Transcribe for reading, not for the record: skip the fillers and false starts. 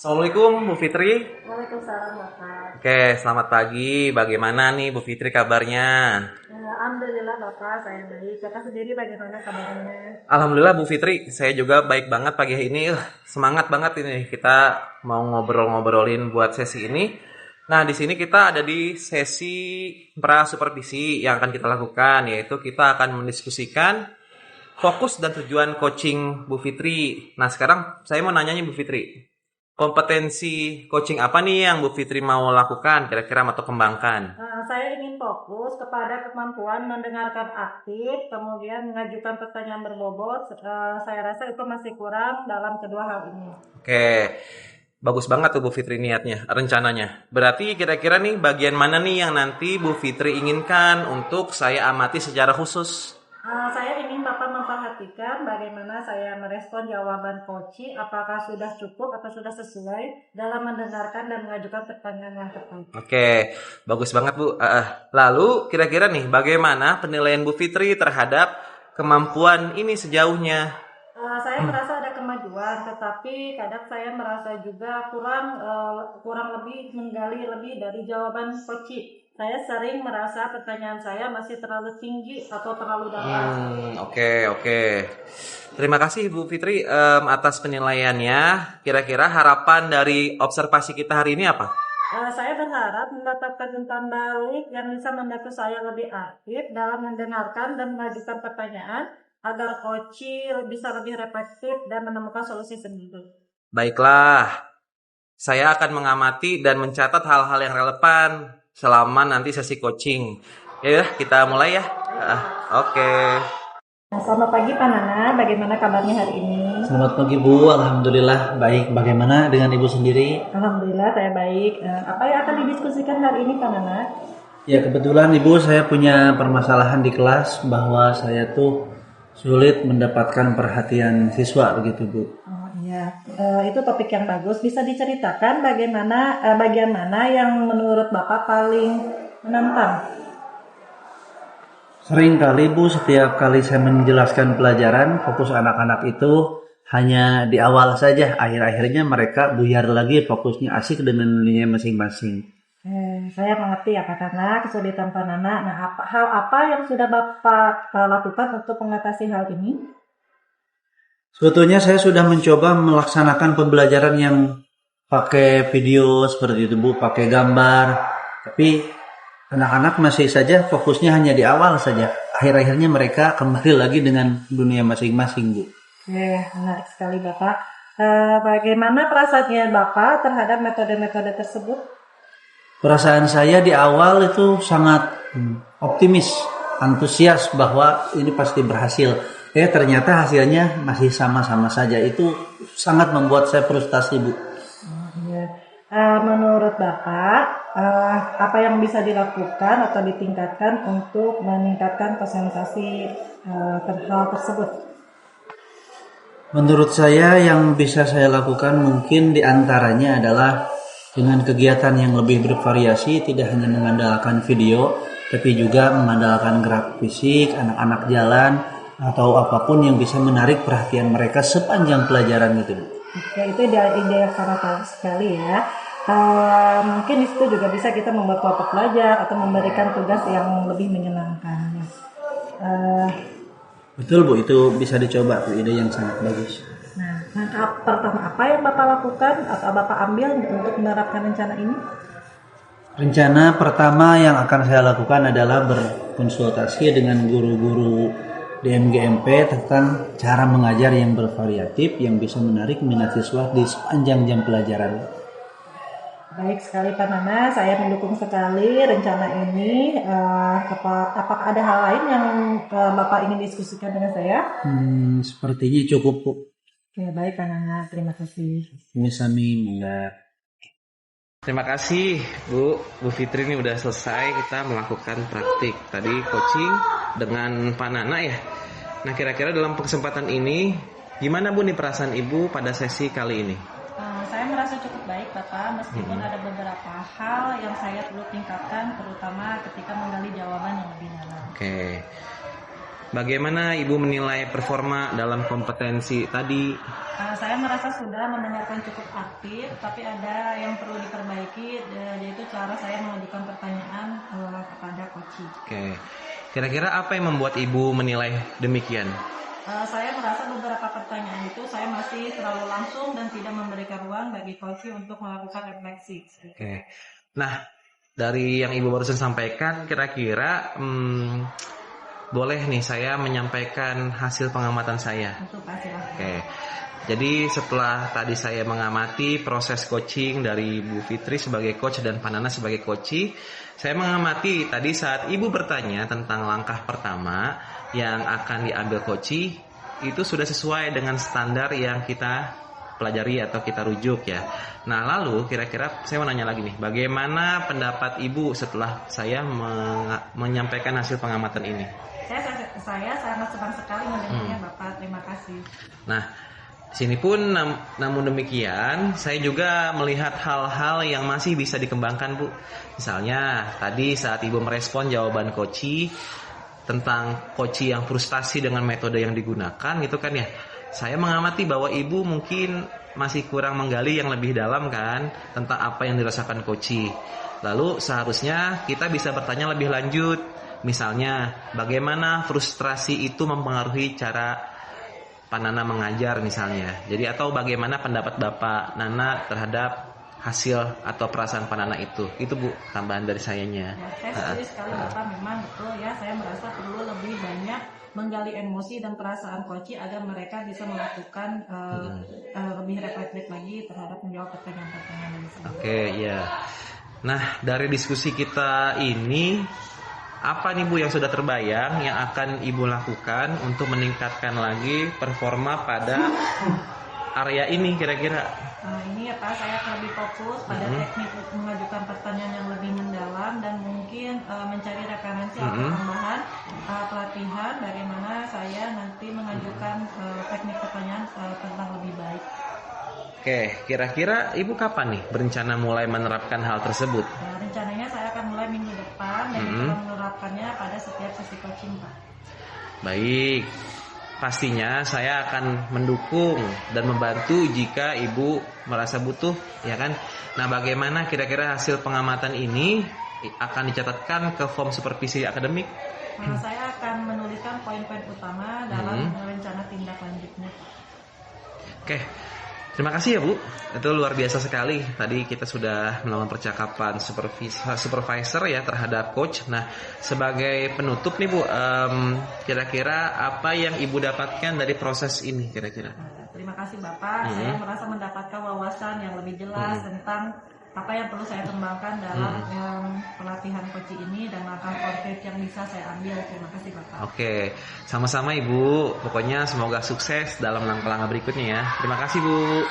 Assalamualaikum Bu Fitri. Waalaikumsalam Bapak. Oke, selamat pagi. Bagaimana nih Bu Fitri kabarnya? Alhamdulillah Bapak, saya baik. Bapak sendiri bagaimana kabarnya? Alhamdulillah Bu Fitri, saya juga baik banget pagi ini. Semangat banget ini kita mau ngobrol-ngobrolin buat sesi ini. Nah, di sini kita ada di sesi pra supervisi yang akan kita lakukan, yaitu kita akan mendiskusikan fokus dan tujuan coaching Bu Fitri. Nah, sekarang saya mau nanyanya Bu Fitri. Kompetensi coaching apa nih yang Bu Fitri mau lakukan kira-kira atau kembangkan? Saya ingin fokus kepada kemampuan mendengarkan aktif, kemudian mengajukan pertanyaan berbobot. Saya rasa itu masih kurang dalam kedua hal ini. Oke, bagus banget tuh Bu Fitri niatnya, rencananya. Berarti kira-kira nih bagian mana nih yang nanti Bu Fitri inginkan untuk saya amati secara khusus? Saya ingin Bapak memperhatikan bagaimana saya merespon jawaban coaching, apakah sudah cukup atau sudah sesuai dalam mendengarkan dan mengajukan pertanyaan yang tepat. Oke, bagus banget Bu. Lalu kira-kira nih bagaimana penilaian Bu Fitri terhadap kemampuan ini sejauhnya? Saya merasa ada kemajuan, tetapi kadang saya merasa juga kurang lebih menggali lebih dari jawaban coaching. Saya sering merasa pertanyaan saya masih terlalu tinggi atau terlalu dalam. Oke. Terima kasih Bu Fitri atas penilaiannya. Kira-kira harapan dari observasi kita hari ini apa? Saya berharap mendapatkan umpan balik yang bisa membantu saya lebih aktif dalam mendengarkan dan mengajukan pertanyaan agar coaching bisa lebih reflektif dan menemukan solusi sendiri. Baiklah, saya akan mengamati dan mencatat hal-hal yang relevan selama nanti sesi coaching. Ya, kita mulai ya. Oke. Selamat pagi Pak Nana, bagaimana kabarnya hari ini? Selamat pagi Bu, Alhamdulillah baik. Bagaimana dengan Ibu sendiri? Alhamdulillah saya baik. Apa yang akan didiskusikan hari ini Pak Nana? Ya kebetulan Ibu saya punya permasalahan di kelas bahwa saya tuh sulit mendapatkan perhatian siswa begitu Bu. Oh iya, itu topik yang bagus. Bisa diceritakan bagaimana bagian mana yang menurut Bapak paling menantang? Sering kali Bu, setiap kali saya menjelaskan pelajaran, fokus anak-anak itu hanya di awal saja. Akhir-akhirnya mereka buyar lagi, fokusnya asik dengan dirinya masing-masing. Saya mengerti ya Pak Nana, kesulitan Pak Nana. Nah, hal apa yang sudah Bapak lakukan untuk mengatasi hal ini? Sebetulnya saya sudah mencoba melaksanakan pembelajaran yang pakai video seperti itu Bu, pakai gambar. Tapi anak-anak masih saja fokusnya hanya di awal saja. Akhir-akhirnya mereka kembali lagi dengan dunia masing-masing Bu. Menarik sekali Bapak. Bagaimana perasaannya Bapak terhadap metode-metode tersebut? Perasaan saya di awal itu sangat optimis, antusias bahwa ini pasti berhasil. Ternyata hasilnya masih sama-sama saja. Itu sangat membuat saya frustasi Bu. Menurut Bapak, apa yang bisa dilakukan atau ditingkatkan untuk meningkatkan konsentrasi hal tersebut? Menurut saya yang bisa saya lakukan mungkin diantaranya adalah dengan kegiatan yang lebih bervariasi, tidak hanya mengandalkan video, tapi juga mengandalkan gerak fisik, anak-anak jalan, atau apapun yang bisa menarik perhatian mereka sepanjang pelajaran itu. Oke, itu ide yang sangat bagus sekali ya. Mungkin di situ juga bisa kita membuat kelompok belajar atau memberikan tugas yang lebih menyenangkan. Betul Bu, itu bisa dicoba Bu, ide yang sangat bagus. Nah, langkah pertama apa yang Bapak lakukan atau Bapak ambil untuk menerapkan rencana ini? Rencana pertama yang akan saya lakukan adalah berkonsultasi dengan guru-guru di MGMP tentang cara mengajar yang bervariatif yang bisa menarik minat siswa di sepanjang jam pelajaran. Baik sekali Pak Nana, saya mendukung sekali rencana ini. Apakah ada hal lain yang Bapak ingin diskusikan dengan saya? Sepertinya cukup Bu. Oke, baik Pak Nana, terima kasih. Sami enggak. Terima kasih Bu Fitri ini udah selesai kita melakukan praktik tadi coaching dengan Pak Nana ya. Nah kira-kira dalam kesempatan ini gimana Bu nih perasaan Ibu pada sesi kali ini? Saya merasa cukup baik Bapak, meskipun ada beberapa hal yang saya perlu tingkatkan, terutama ketika menggali jawaban yang lebih dalam. Oke. bagaimana Ibu menilai performa dalam kompetensi tadi? Saya merasa sudah mendengarkan cukup aktif, tapi ada yang perlu diperbaiki, yaitu cara saya mengajukan pertanyaan kepada coach. Oke, kira-kira apa yang membuat Ibu menilai demikian? Saya merasa beberapa pertanyaan itu saya masih terlalu langsung dan tidak memberikan ruang bagi coach untuk melakukan refleksi. Oke, nah dari yang Ibu barusan sampaikan, kira-kira boleh nih saya menyampaikan hasil pengamatan saya. Untuk silahkan. Oke. Jadi setelah tadi saya mengamati proses coaching dari Bu Fitri sebagai coach dan Pak Nana sebagai coach, saya mengamati tadi saat Ibu bertanya tentang langkah pertama yang akan diambil coach, itu sudah sesuai dengan standar yang kita pelajari atau kita rujuk ya. Nah lalu kira-kira saya mau nanya lagi nih, bagaimana pendapat Ibu setelah saya menyampaikan hasil pengamatan ini? Saya sangat senang sekali mendengarnya Bapak, terima kasih. Nah, sini pun namun demikian saya juga melihat hal-hal yang masih bisa dikembangkan Bu. Misalnya tadi saat Ibu merespon jawaban coach tentang coach yang frustasi dengan metode yang digunakan gitu kan ya. Saya mengamati bahwa Ibu mungkin masih kurang menggali yang lebih dalam kan tentang apa yang dirasakan coach. Lalu seharusnya kita bisa bertanya lebih lanjut. Misalnya bagaimana frustrasi itu mempengaruhi cara Pak Nana mengajar misalnya. Jadi atau bagaimana pendapat Bapak Nana terhadap hasil atau perasaan Pak Nana itu. Itu Bu tambahan dari sayanya. Ya, saya setuju sekali Bapak, memang betul ya, saya merasa perlu lebih banyak menggali emosi dan perasaan coach agar mereka bisa melakukan lebih reflektif lagi terhadap menjawab pertanyaan-pertanyaan yang sebelumnya. Oke, ya. Nah, dari diskusi kita ini apa nih Bu yang sudah terbayang yang akan Ibu lakukan untuk meningkatkan lagi performa pada area ini kira-kira? Ini ya Pak, saya akan lebih fokus pada teknik mengajukan pertanyaan yang lebih mendalam dan mungkin mencari referensi atau tambahan pelatihan bagaimana saya nanti mengajukan teknik pertanyaan tentang lebih baik. Oke, kira-kira Ibu kapan nih berencana mulai menerapkan hal tersebut? Rencananya saya akan mulai minggu depan dan akan menerapkannya pada setiap sesi coaching Pak. Baik, pastinya saya akan mendukung dan membantu jika Ibu merasa butuh, ya kan? Nah, bagaimana kira-kira hasil pengamatan ini akan dicatatkan ke form supervisi akademik? Saya akan menuliskan poin-poin utama dalam rencana tindak lanjutnya. Oke. Terima kasih ya Bu, itu luar biasa sekali. Tadi kita sudah melakukan percakapan supervisor ya terhadap coach. Nah, sebagai penutup nih Bu, kira-kira apa yang Ibu dapatkan dari proses ini kira-kira? Terima kasih Bapak, saya merasa mendapatkan wawasan yang lebih jelas tentang apa yang perlu saya kembangkan dalam pelatihan coach ini dan langkah konkret yang bisa saya ambil. Terima kasih Bapak. Oke, sama-sama Ibu. Pokoknya semoga sukses dalam langkah-langkah berikutnya ya. Terima kasih Bu.